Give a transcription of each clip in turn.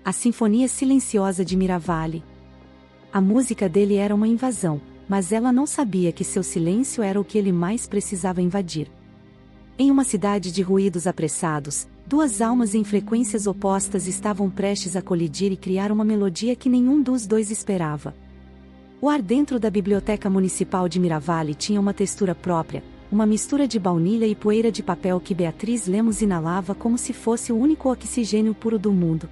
A Sinfonia Silenciosa de Miravalli. A música dele era uma invasão, mas ela não sabia que seu silêncio era o que ele mais precisava invadir. Em uma cidade de ruídos apressados, duas almas em frequências opostas estavam prestes a colidir e criar uma melodia que nenhum dos dois esperava. O ar dentro da Biblioteca Municipal de Miravalli tinha uma textura própria, uma mistura de baunilha e poeira de papel que Beatriz Lemos inalava como se fosse o único oxigênio puro do mundo.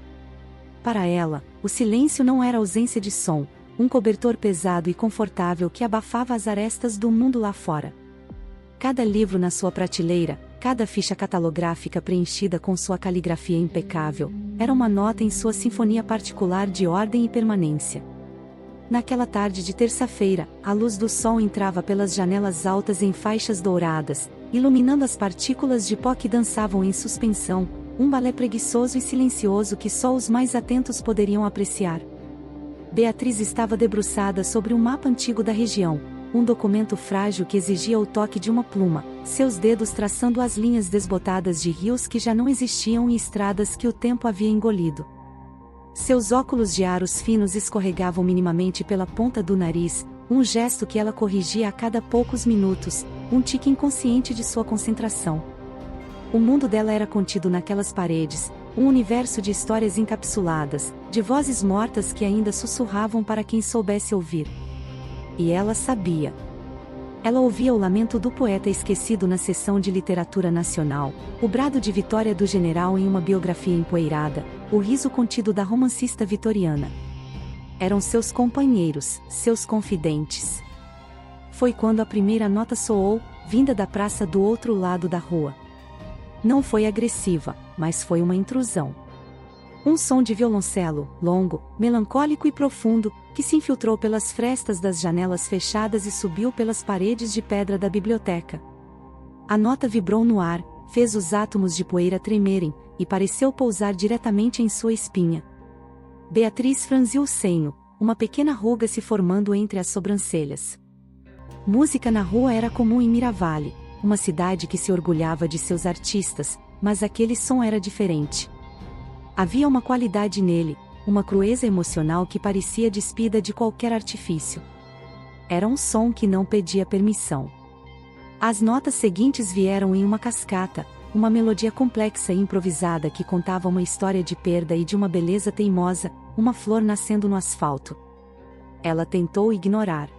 Para ela, o silêncio não era ausência de som, um cobertor pesado e confortável que abafava as arestas do mundo lá fora. Cada livro na sua prateleira, cada ficha catalográfica preenchida com sua caligrafia impecável, era uma nota em sua sinfonia particular de ordem e permanência. Naquela tarde de terça-feira, a luz do sol entrava pelas janelas altas em faixas douradas, iluminando as partículas de pó que dançavam em suspensão, um balé preguiçoso e silencioso que só os mais atentos poderiam apreciar. Beatriz estava debruçada sobre um mapa antigo da região, um documento frágil que exigia o toque de uma pluma, seus dedos traçando as linhas desbotadas de rios que já não existiam e estradas que o tempo havia engolido. Seus óculos de aros finos escorregavam minimamente pela ponta do nariz, um gesto que ela corrigia a cada poucos minutos, um tique inconsciente de sua concentração. O mundo dela era contido naquelas paredes, um universo de histórias encapsuladas, de vozes mortas que ainda sussurravam para quem soubesse ouvir. E ela sabia. Ela ouvia o lamento do poeta esquecido na sessão de literatura nacional, o brado de vitória do general em uma biografia empoeirada, o riso contido da romancista vitoriana. Eram seus companheiros, seus confidentes. Foi quando a primeira nota soou, vinda da praça do outro lado da rua. Não foi agressiva, mas foi uma intrusão. Um som de violoncelo, longo, melancólico e profundo, que se infiltrou pelas frestas das janelas fechadas e subiu pelas paredes de pedra da biblioteca. A nota vibrou no ar, fez os átomos de poeira tremerem, e pareceu pousar diretamente em sua espinha. Beatriz franziu o senho, uma pequena ruga se formando entre as sobrancelhas. Música na rua era comum em Miravalli, uma cidade que se orgulhava de seus artistas, mas aquele som era diferente. Havia uma qualidade nele, uma crueza emocional que parecia despida de qualquer artifício. Era um som que não pedia permissão. As notas seguintes vieram em uma cascata, uma melodia complexa e improvisada que contava uma história de perda e de uma beleza teimosa, uma flor nascendo no asfalto. Ela tentou ignorar.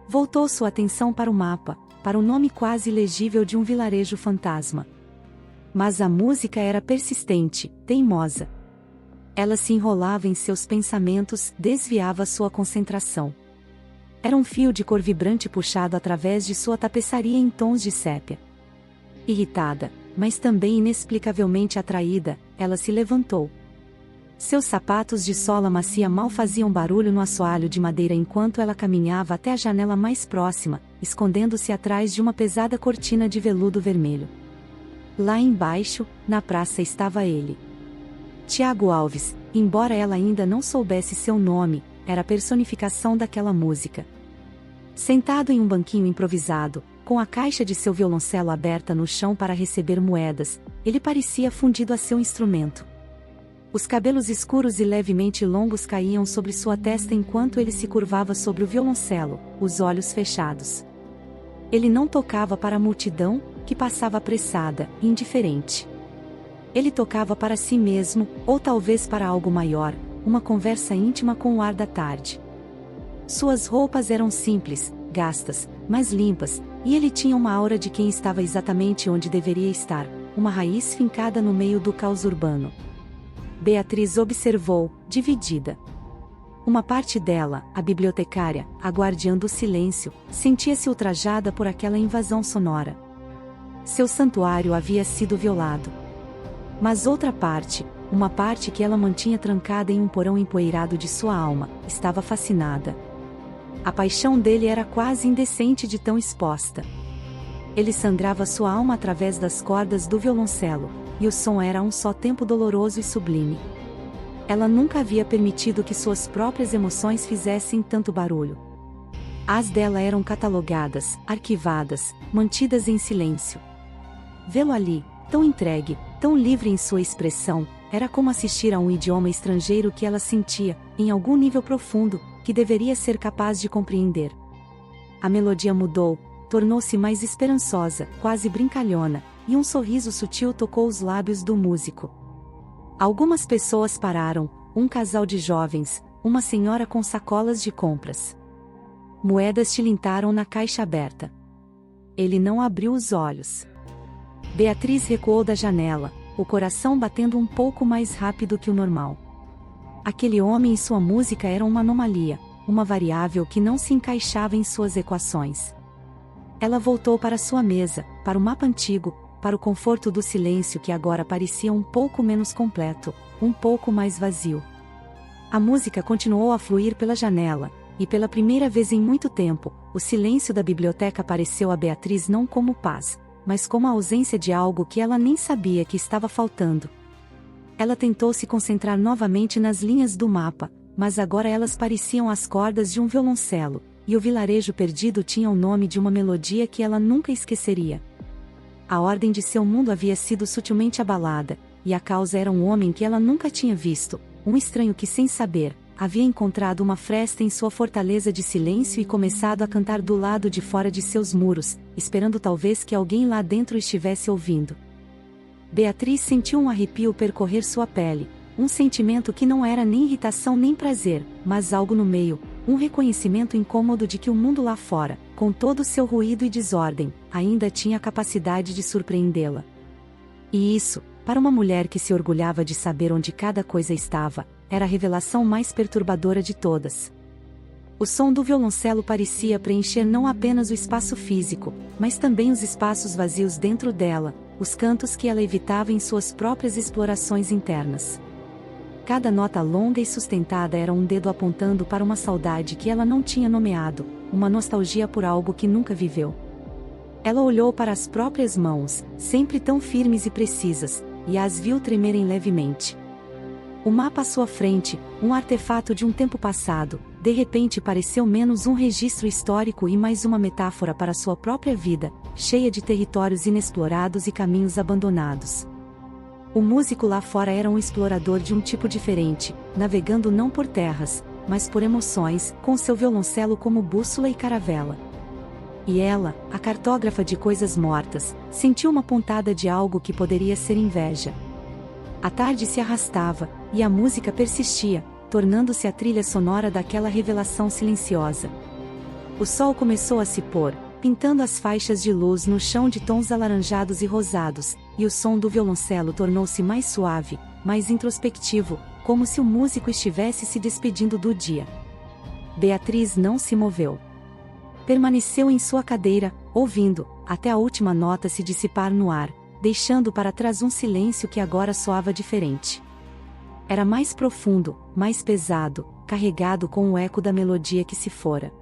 Voltou sua atenção para o mapa, para o nome quase ilegível de um vilarejo fantasma. Mas a música era persistente, teimosa. Ela se enrolava em seus pensamentos, desviava sua concentração. Era um fio de cor vibrante puxado através de sua tapeçaria em tons de sépia. Irritada, mas também inexplicavelmente atraída, ela se levantou. Seus sapatos de sola macia mal faziam barulho no assoalho de madeira enquanto ela caminhava até a janela mais próxima, escondendo-se atrás de uma pesada cortina de veludo vermelho. Lá embaixo, na praça estava ele. Tiago Alves, embora ela ainda não soubesse seu nome, era a personificação daquela música. Sentado em um banquinho improvisado, com a caixa de seu violoncelo aberta no chão para receber moedas, ele parecia fundido a seu instrumento. Os cabelos escuros e levemente longos caíam sobre sua testa enquanto ele se curvava sobre o violoncelo, os olhos fechados. Ele não tocava para a multidão, que passava apressada, indiferente. Ele tocava para si mesmo, ou talvez para algo maior, uma conversa íntima com o ar da tarde. Suas roupas eram simples, gastas, mas limpas, e ele tinha uma aura de quem estava exatamente onde deveria estar, uma raiz fincada no meio do caos urbano. Beatriz observou, dividida. Uma parte dela, a bibliotecária, a guardiã do silêncio, sentia-se ultrajada por aquela invasão sonora. Seu santuário havia sido violado. Mas outra parte, uma parte que ela mantinha trancada em um porão empoeirado de sua alma, estava fascinada. A paixão dele era quase indecente de tão exposta. Ele sangrava sua alma através das cordas do violoncelo, e o som era a um só tempo doloroso e sublime. Ela nunca havia permitido que suas próprias emoções fizessem tanto barulho. As dela eram catalogadas, arquivadas, mantidas em silêncio. Vê-lo ali, tão entregue, tão livre em sua expressão, Era como assistir a um idioma estrangeiro que ela sentia, em algum nível profundo, que deveria ser capaz de compreender. A melodia mudou, tornou-se mais esperançosa, quase brincalhona, e um sorriso sutil tocou os lábios do músico. Algumas pessoas pararam, um casal de jovens, uma senhora com sacolas de compras. Moedas tilintaram na caixa aberta. Ele não abriu os olhos. Beatriz recuou da janela, o coração batendo um pouco mais rápido que o normal. Aquele homem e sua música eram uma anomalia, uma variável que não se encaixava em suas equações. Ela voltou para sua mesa, para o mapa antigo, para o conforto do silêncio que agora parecia um pouco menos completo, um pouco mais vazio. A música continuou a fluir pela janela, e pela primeira vez em muito tempo, o silêncio da biblioteca pareceu a Beatriz não como paz, mas como a ausência de algo que ela nem sabia que estava faltando. Ela tentou se concentrar novamente nas linhas do mapa, mas agora elas pareciam as cordas de um violoncelo, e o vilarejo perdido tinha o nome de uma melodia que ela nunca esqueceria. A ordem de seu mundo havia sido sutilmente abalada, e a causa era um homem que ela nunca tinha visto, um estranho que, sem saber, havia encontrado uma fresta em sua fortaleza de silêncio e começado a cantar do lado de fora de seus muros, esperando talvez que alguém lá dentro estivesse ouvindo. Beatriz sentiu um arrepio percorrer sua pele, um sentimento que não era nem irritação nem prazer, mas algo no meio, um reconhecimento incômodo de que o mundo lá fora, com todo o seu ruído e desordem, ainda tinha a capacidade de surpreendê-la. E isso, para uma mulher que se orgulhava de saber onde cada coisa estava, era a revelação mais perturbadora de todas. O som do violoncelo parecia preencher não apenas o espaço físico, mas também os espaços vazios dentro dela, os cantos que ela evitava em suas próprias explorações internas. Cada nota longa e sustentada era um dedo apontando para uma saudade que ela não tinha nomeado, uma nostalgia por algo que nunca viveu. Ela olhou para as próprias mãos, sempre tão firmes e precisas, e as viu tremerem levemente. O mapa à sua frente, um artefato de um tempo passado, de repente pareceu menos um registro histórico e mais uma metáfora para sua própria vida, cheia de territórios inexplorados e caminhos abandonados. O músico lá fora era um explorador de um tipo diferente, navegando não por terras, mas por emoções, com seu violoncelo como bússola e caravela. E ela, a cartógrafa de coisas mortas, sentiu uma pontada de algo que poderia ser inveja. A tarde se arrastava, e a música persistia, tornando-se a trilha sonora daquela revelação silenciosa. O sol começou a se pôr, pintando as faixas de luz no chão de tons alaranjados e rosados, e o som do violoncelo tornou-se mais suave, mais introspectivo, como se o músico estivesse se despedindo do dia. Beatriz não se moveu. Permaneceu em sua cadeira, ouvindo, até a última nota se dissipar no ar, deixando para trás um silêncio que agora soava diferente. Era mais profundo, mais pesado, carregado com o eco da melodia que se fora.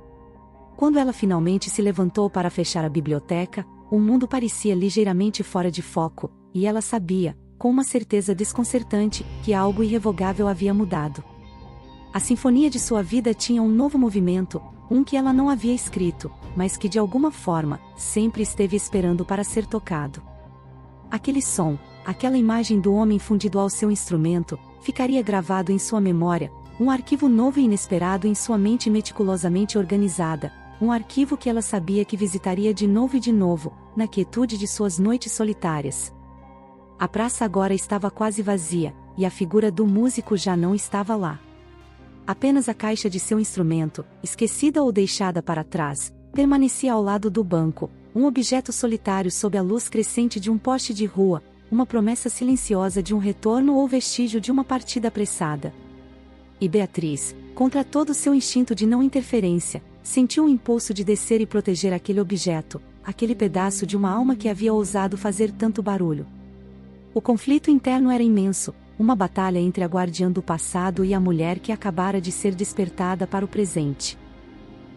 Quando ela finalmente se levantou para fechar a biblioteca, o mundo parecia ligeiramente fora de foco, e ela sabia, com uma certeza desconcertante, que algo irrevogável havia mudado. A sinfonia de sua vida tinha um novo movimento, um que ela não havia escrito, mas que de alguma forma, sempre esteve esperando para ser tocado. Aquele som, aquela imagem do homem fundido ao seu instrumento, ficaria gravado em sua memória, um arquivo novo e inesperado em sua mente meticulosamente organizada, um arquivo que ela sabia que visitaria de novo, na quietude de suas noites solitárias. A praça agora estava quase vazia, e a figura do músico já não estava lá. Apenas a caixa de seu instrumento, esquecida ou deixada para trás, permanecia ao lado do banco, um objeto solitário sob a luz crescente de um poste de rua, uma promessa silenciosa de um retorno ou vestígio de uma partida apressada. E Beatriz, contra todo o seu instinto de não interferência, sentiu um impulso de descer e proteger aquele objeto, aquele pedaço de uma alma que havia ousado fazer tanto barulho. O conflito interno era imenso, uma batalha entre a guardiã do passado e a mulher que acabara de ser despertada para o presente.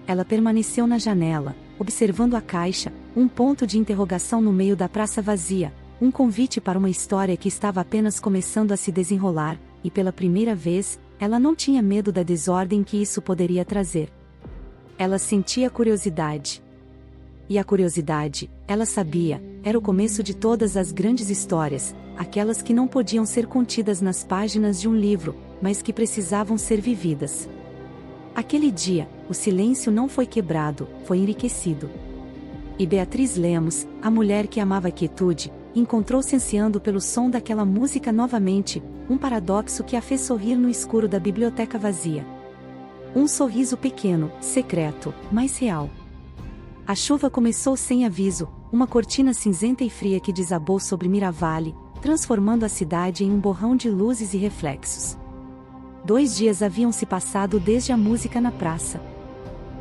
Ela permaneceu na janela, observando a caixa, um ponto de interrogação no meio da praça vazia, um convite para uma história que estava apenas começando a se desenrolar, e pela primeira vez, ela não tinha medo da desordem que isso poderia trazer. Ela sentia curiosidade. E a curiosidade, ela sabia, era o começo de todas as grandes histórias, aquelas que não podiam ser contidas nas páginas de um livro, mas que precisavam ser vividas. Aquele dia, o silêncio não foi quebrado, foi enriquecido. E Beatriz Lemos, a mulher que amava a quietude, encontrou-se ansiando pelo som daquela música novamente, um paradoxo que a fez sorrir no escuro da biblioteca vazia. Um sorriso pequeno, secreto, mas real. A chuva começou sem aviso, uma cortina cinzenta e fria que desabou sobre Miravale, transformando a cidade em um borrão de luzes e reflexos. 2 dias haviam se passado desde a música na praça.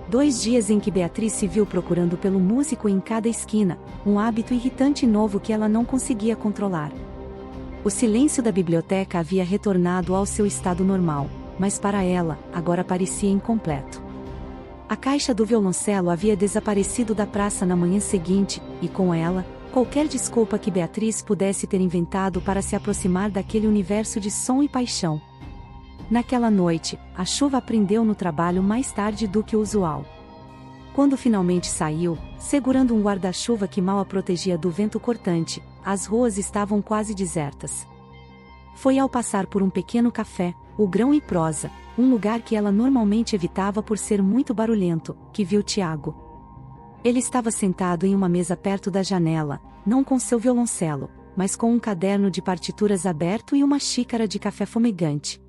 2 dias em que Beatriz se viu procurando pelo músico em cada esquina, um hábito irritante e novo que ela não conseguia controlar. O silêncio da biblioteca havia retornado ao seu estado normal, mas para ela, agora parecia incompleto. A caixa do violoncelo havia desaparecido da praça na manhã seguinte, e com ela, qualquer desculpa que Beatriz pudesse ter inventado para se aproximar daquele universo de som e paixão. Naquela noite, a chuva prendeu no trabalho mais tarde do que o usual. Quando finalmente saiu, segurando um guarda-chuva que mal a protegia do vento cortante, as ruas estavam quase desertas. Foi ao passar por um pequeno café, o Grão e Prosa, um lugar que ela normalmente evitava por ser muito barulhento, que viu Tiago. Ele estava sentado em uma mesa perto da janela, não com seu violoncelo, mas com um caderno de partituras aberto e uma xícara de café fumegante.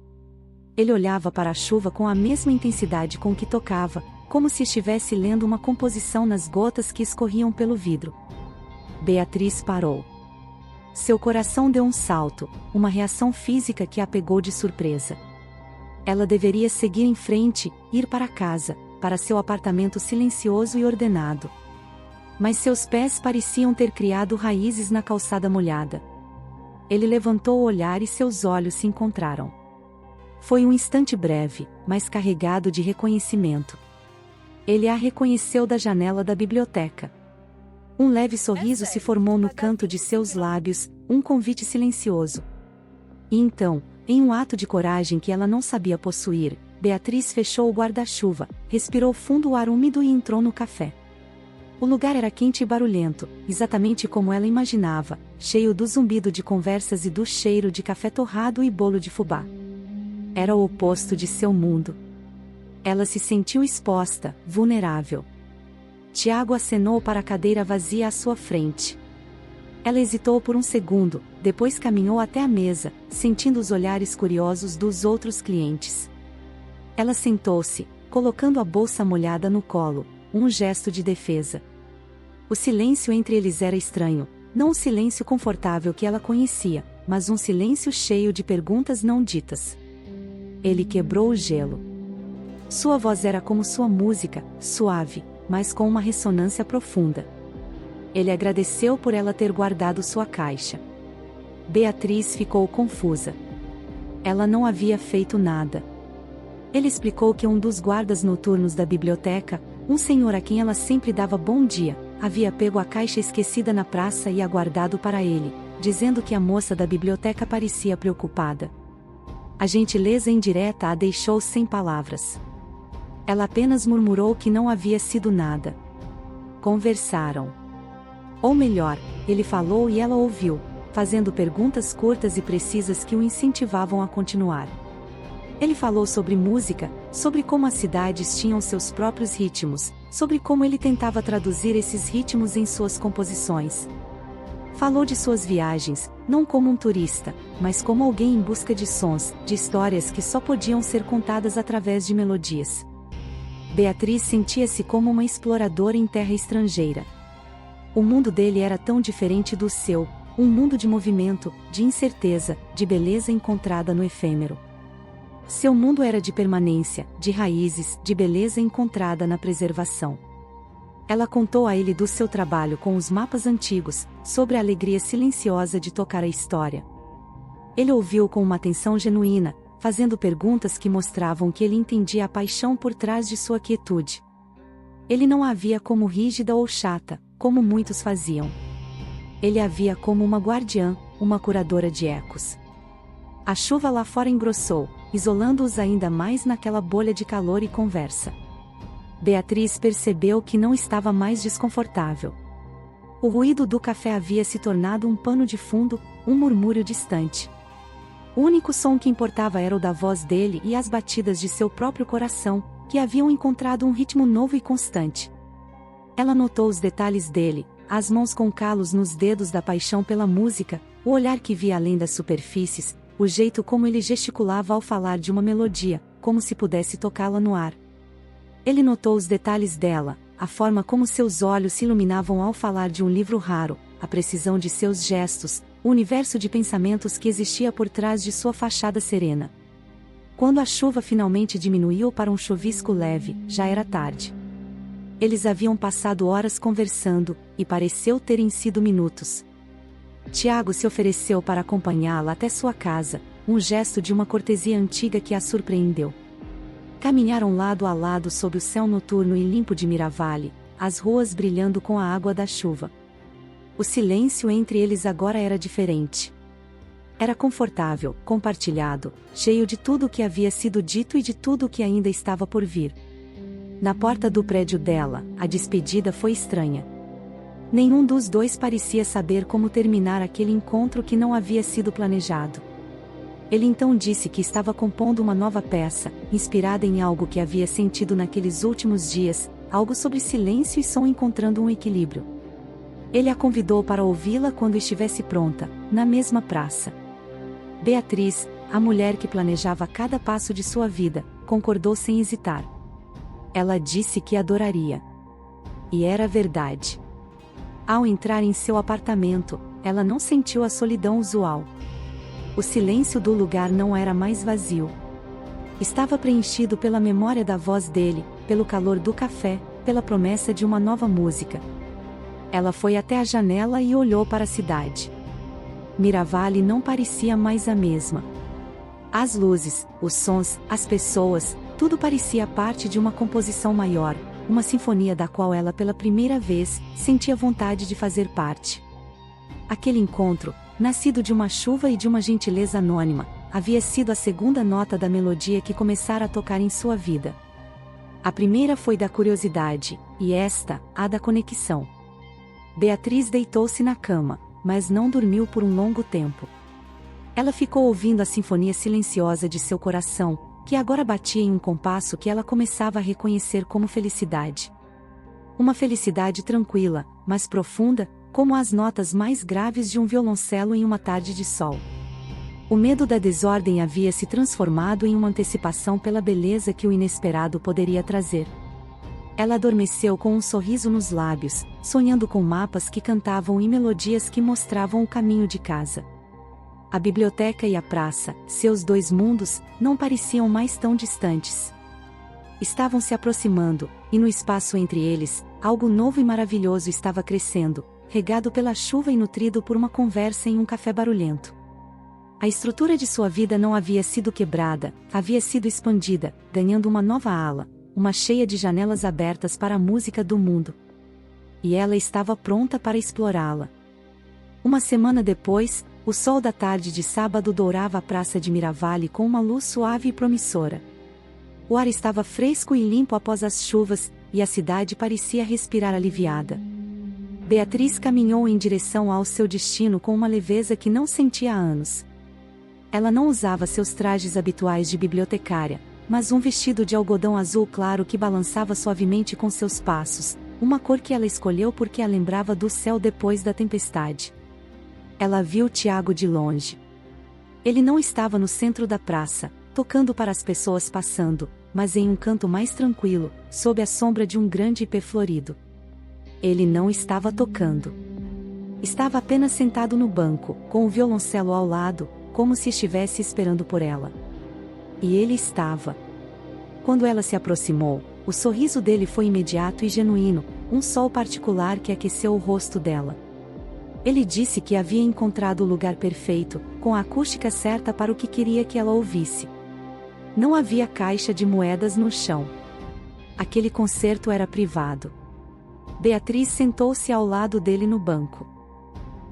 Ele olhava para a chuva com a mesma intensidade com que tocava, como se estivesse lendo uma composição nas gotas que escorriam pelo vidro. Beatriz parou. Seu coração deu um salto, uma reação física que a pegou de surpresa. Ela deveria seguir em frente, ir para casa, para seu apartamento silencioso e ordenado. Mas seus pés pareciam ter criado raízes na calçada molhada. Ele levantou o olhar e seus olhos se encontraram. Foi um instante breve, mas carregado de reconhecimento. Ele a reconheceu da janela da biblioteca. Um leve sorriso se formou no canto de seus lábios, um convite silencioso. E então, em um ato de coragem que ela não sabia possuir, Beatriz fechou o guarda-chuva, respirou fundo o ar úmido e entrou no café. O lugar era quente e barulhento, exatamente como ela imaginava, cheio do zumbido de conversas e do cheiro de café torrado e bolo de fubá. Era o oposto de seu mundo. Ela se sentiu exposta, vulnerável. Tiago acenou para a cadeira vazia à sua frente. Ela hesitou por um segundo, depois caminhou até a mesa, sentindo os olhares curiosos dos outros clientes. Ela sentou-se, colocando a bolsa molhada no colo, um gesto de defesa. O silêncio entre eles era estranho, não o silêncio confortável que ela conhecia, mas um silêncio cheio de perguntas não ditas. Ele quebrou o gelo. Sua voz era como sua música, suave, mas com uma ressonância profunda. Ele agradeceu por ela ter guardado sua caixa. Beatriz ficou confusa. Ela não havia feito nada. Ele explicou que um dos guardas noturnos da biblioteca, um senhor a quem ela sempre dava bom dia, havia pego a caixa esquecida na praça e a guardado para ele, dizendo que a moça da biblioteca parecia preocupada. A gentileza indireta a deixou sem palavras. Ela apenas murmurou que não havia sido nada. Conversaram. Ou melhor, ele falou e ela ouviu, fazendo perguntas curtas e precisas que o incentivavam a continuar. Ele falou sobre música, sobre como as cidades tinham seus próprios ritmos, sobre como ele tentava traduzir esses ritmos em suas composições. Falou de suas viagens, não como um turista, mas como alguém em busca de sons, de histórias que só podiam ser contadas através de melodias. Beatriz sentia-se como uma exploradora em terra estrangeira. O mundo dele era tão diferente do seu, um mundo de movimento, de incerteza, de beleza encontrada no efêmero. Seu mundo era de permanência, de raízes, de beleza encontrada na preservação. Ela contou a ele do seu trabalho com os mapas antigos, sobre a alegria silenciosa de tocar a história. Ele ouviu com uma atenção genuína, fazendo perguntas que mostravam que ele entendia a paixão por trás de sua quietude. Ele não a via como rígida ou chata, como muitos faziam. Ele a via como uma guardiã, uma curadora de ecos. A chuva lá fora engrossou, isolando-os ainda mais naquela bolha de calor e conversa. Beatriz percebeu que não estava mais desconfortável. O ruído do café havia se tornado um pano de fundo, um murmúrio distante. O único som que importava era o da voz dele e as batidas de seu próprio coração, que haviam encontrado um ritmo novo e constante. Ela notou os detalhes dele, as mãos com calos nos dedos da paixão pela música, o olhar que via além das superfícies, o jeito como ele gesticulava ao falar de uma melodia, como se pudesse tocá-la no ar. Ele notou os detalhes dela, a forma como seus olhos se iluminavam ao falar de um livro raro, a precisão de seus gestos, o universo de pensamentos que existia por trás de sua fachada serena. Quando a chuva finalmente diminuiu para um chuvisco leve, já era tarde. Eles haviam passado horas conversando, e pareceu terem sido minutos. Tiago se ofereceu para acompanhá-la até sua casa, um gesto de uma cortesia antiga que a surpreendeu. Caminharam lado a lado sob o céu noturno e limpo de Miravalhe, as ruas brilhando com a água da chuva. O silêncio entre eles agora era diferente. Era confortável, compartilhado, cheio de tudo o que havia sido dito e de tudo o que ainda estava por vir. Na porta do prédio dela, a despedida foi estranha. Nenhum dos dois parecia saber como terminar aquele encontro que não havia sido planejado. Ele então disse que estava compondo uma nova peça, inspirada em algo que havia sentido naqueles últimos dias, algo sobre silêncio e som encontrando um equilíbrio. Ele a convidou para ouvi-la quando estivesse pronta, na mesma praça. Beatriz, a mulher que planejava cada passo de sua vida, concordou sem hesitar. Ela disse que adoraria. E era verdade. Ao entrar em seu apartamento, ela não sentiu a solidão usual. O silêncio do lugar não era mais vazio. Estava preenchido pela memória da voz dele, pelo calor do café, pela promessa de uma nova música. Ela foi até a janela e olhou para a cidade. Miravalhe não parecia mais a mesma. As luzes, os sons, as pessoas, tudo parecia parte de uma composição maior, uma sinfonia da qual ela pela primeira vez sentia vontade de fazer parte. Aquele encontro, nascido de uma chuva e de uma gentileza anônima, havia sido a segunda nota da melodia que começara a tocar em sua vida. A primeira foi da curiosidade, e esta, a da conexão. Beatriz deitou-se na cama, mas não dormiu por um longo tempo. Ela ficou ouvindo a sinfonia silenciosa de seu coração, que agora batia em um compasso que ela começava a reconhecer como felicidade. Uma felicidade tranquila, mas profunda, como as notas mais graves de um violoncelo em uma tarde de sol. O medo da desordem havia se transformado em uma antecipação pela beleza que o inesperado poderia trazer. Ela adormeceu com um sorriso nos lábios, sonhando com mapas que cantavam e melodias que mostravam o caminho de casa. A biblioteca e a praça, seus dois mundos, não pareciam mais tão distantes. Estavam se aproximando, e no espaço entre eles, algo novo e maravilhoso estava crescendo, regado pela chuva e nutrido por uma conversa em um café barulhento. A estrutura de sua vida não havia sido quebrada, havia sido expandida, ganhando uma nova ala, uma cheia de janelas abertas para a música do mundo. E ela estava pronta para explorá-la. Uma semana depois, o sol da tarde de sábado dourava a praça de Miravalhe com uma luz suave e promissora. O ar estava fresco e limpo após as chuvas, e a cidade parecia respirar aliviada. Beatriz caminhou em direção ao seu destino com uma leveza que não sentia há anos. Ela não usava seus trajes habituais de bibliotecária, mas um vestido de algodão azul claro que balançava suavemente com seus passos, uma cor que ela escolheu porque a lembrava do céu depois da tempestade. Ela viu Tiago de longe. Ele não estava no centro da praça, tocando para as pessoas passando, mas em um canto mais tranquilo, sob a sombra de um grande ipê florido. Ele não estava tocando. Estava apenas sentado no banco, com o violoncelo ao lado, como se estivesse esperando por ela. E ele estava. Quando ela se aproximou, o sorriso dele foi imediato e genuíno, um sol particular que aqueceu o rosto dela. Ele disse que havia encontrado o lugar perfeito, com a acústica certa para o que queria que ela ouvisse. Não havia caixa de moedas no chão. Aquele concerto era privado. Beatriz sentou-se ao lado dele no banco.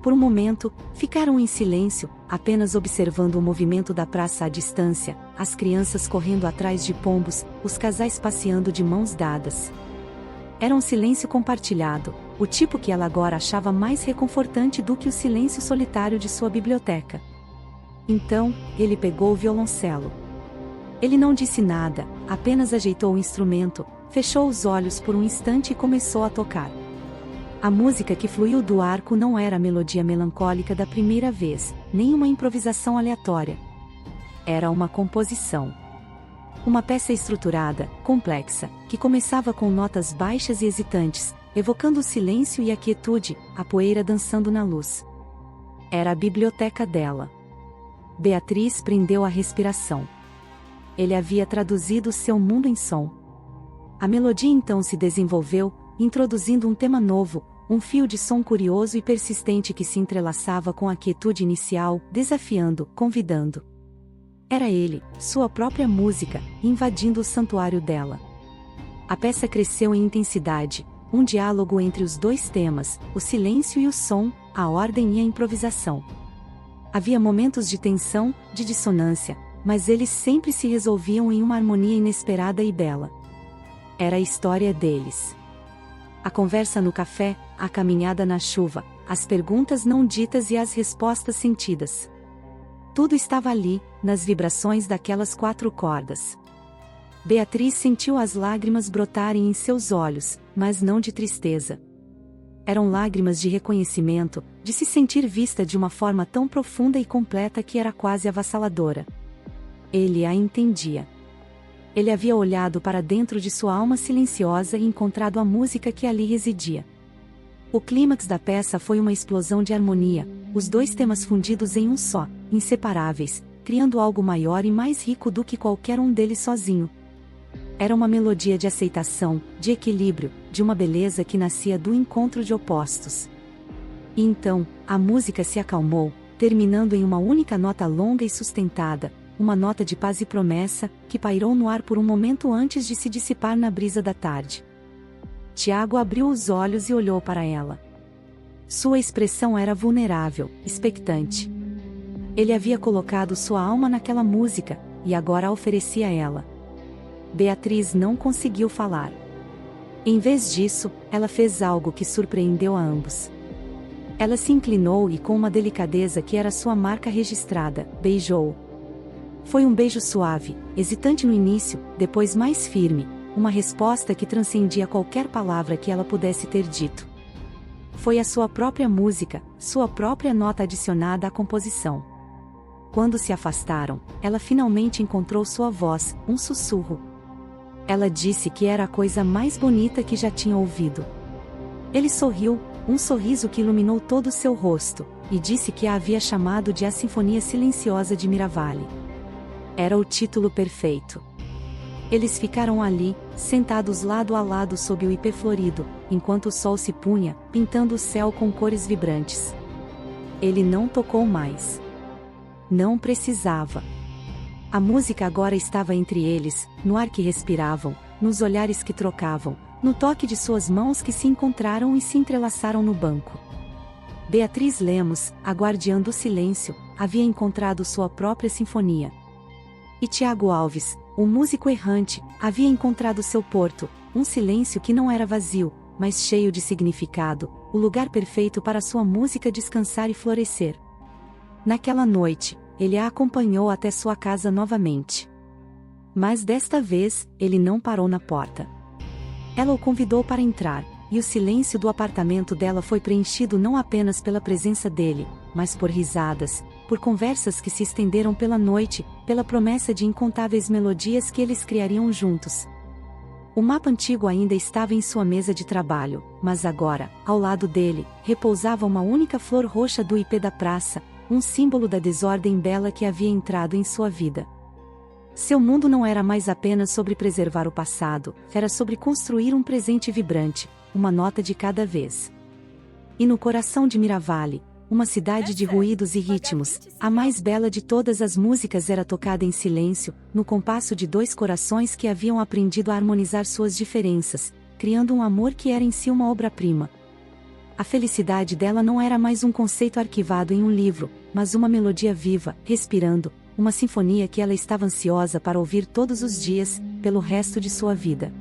Por um momento, ficaram em silêncio, apenas observando o movimento da praça à distância, as crianças correndo atrás de pombos, os casais passeando de mãos dadas. Era um silêncio compartilhado, o tipo que ela agora achava mais reconfortante do que o silêncio solitário de sua biblioteca. Então, ele pegou o violoncelo. Ele não disse nada, apenas ajeitou o instrumento, fechou os olhos por um instante e começou a tocar. A música que fluiu do arco não era a melodia melancólica da primeira vez, nem uma improvisação aleatória. Era uma composição. Uma peça estruturada, complexa, que começava com notas baixas e hesitantes, evocando o silêncio e a quietude, a poeira dançando na luz. Era a biblioteca dela. Beatriz prendeu a respiração. Ele havia traduzido seu mundo em som. A melodia então se desenvolveu, introduzindo um tema novo, um fio de som curioso e persistente que se entrelaçava com a quietude inicial, desafiando, convidando. Era ele, sua própria música, invadindo o santuário dela. A peça cresceu em intensidade, um diálogo entre os dois temas, o silêncio e o som, a ordem e a improvisação. Havia momentos de tensão, de dissonância, mas eles sempre se resolviam em uma harmonia inesperada e bela. Era a história deles. A conversa no café, a caminhada na chuva, as perguntas não ditas e as respostas sentidas. Tudo estava ali, nas vibrações daquelas 4 cordas. Beatriz sentiu as lágrimas brotarem em seus olhos, mas não de tristeza. Eram lágrimas de reconhecimento, de se sentir vista de uma forma tão profunda e completa que era quase avassaladora. Ele a entendia. Ele havia olhado para dentro de sua alma silenciosa e encontrado a música que ali residia. O clímax da peça foi uma explosão de harmonia, os dois temas fundidos em um só, inseparáveis, criando algo maior e mais rico do que qualquer um deles sozinho. Era uma melodia de aceitação, de equilíbrio, de uma beleza que nascia do encontro de opostos. E então, a música se acalmou, terminando em uma única nota longa e sustentada, uma nota de paz e promessa, que pairou no ar por um momento antes de se dissipar na brisa da tarde. Tiago abriu os olhos e olhou para ela. Sua expressão era vulnerável, expectante. Ele havia colocado sua alma naquela música, e agora a oferecia a ela. Beatriz não conseguiu falar. Em vez disso, ela fez algo que surpreendeu a ambos. Ela se inclinou e, com uma delicadeza que era sua marca registrada, beijou-o. Foi um beijo suave, hesitante no início, depois mais firme, uma resposta que transcendia qualquer palavra que ela pudesse ter dito. Foi a sua própria música, sua própria nota adicionada à composição. Quando se afastaram, ela finalmente encontrou sua voz, um sussurro. Ela disse que era a coisa mais bonita que já tinha ouvido. Ele sorriu, um sorriso que iluminou todo o seu rosto, e disse que a havia chamado de A Sinfonia Silenciosa de Miravalli. Era o título perfeito. Eles ficaram ali, sentados lado a lado sob o ipê florido, enquanto o sol se punha, pintando o céu com cores vibrantes. Ele não tocou mais. Não precisava. A música agora estava entre eles, no ar que respiravam, nos olhares que trocavam, no toque de suas mãos que se encontraram e se entrelaçaram no banco. Beatriz Lemos, a guardiã do silêncio, havia encontrado sua própria sinfonia. E Tiago Alves, o músico errante, havia encontrado seu porto, um silêncio que não era vazio, mas cheio de significado, o lugar perfeito para sua música descansar e florescer. Naquela noite, ele a acompanhou até sua casa novamente. Mas desta vez, ele não parou na porta. Ela o convidou para entrar, e o silêncio do apartamento dela foi preenchido não apenas pela presença dele, mas por risadas, por conversas que se estenderam pela noite, pela promessa de incontáveis melodias que eles criariam juntos. O mapa antigo ainda estava em sua mesa de trabalho, mas agora, ao lado dele, repousava uma única flor roxa do ipê da praça, um símbolo da desordem bela que havia entrado em sua vida. Seu mundo não era mais apenas sobre preservar o passado, era sobre construir um presente vibrante, uma nota de cada vez. E no coração de Miravalli, uma cidade de ruídos e ritmos, a mais bela de todas as músicas era tocada em silêncio, no compasso de dois corações que haviam aprendido a harmonizar suas diferenças, criando um amor que era em si uma obra-prima. A felicidade dela não era mais um conceito arquivado em um livro, mas uma melodia viva, respirando, uma sinfonia que ela estava ansiosa para ouvir todos os dias, pelo resto de sua vida.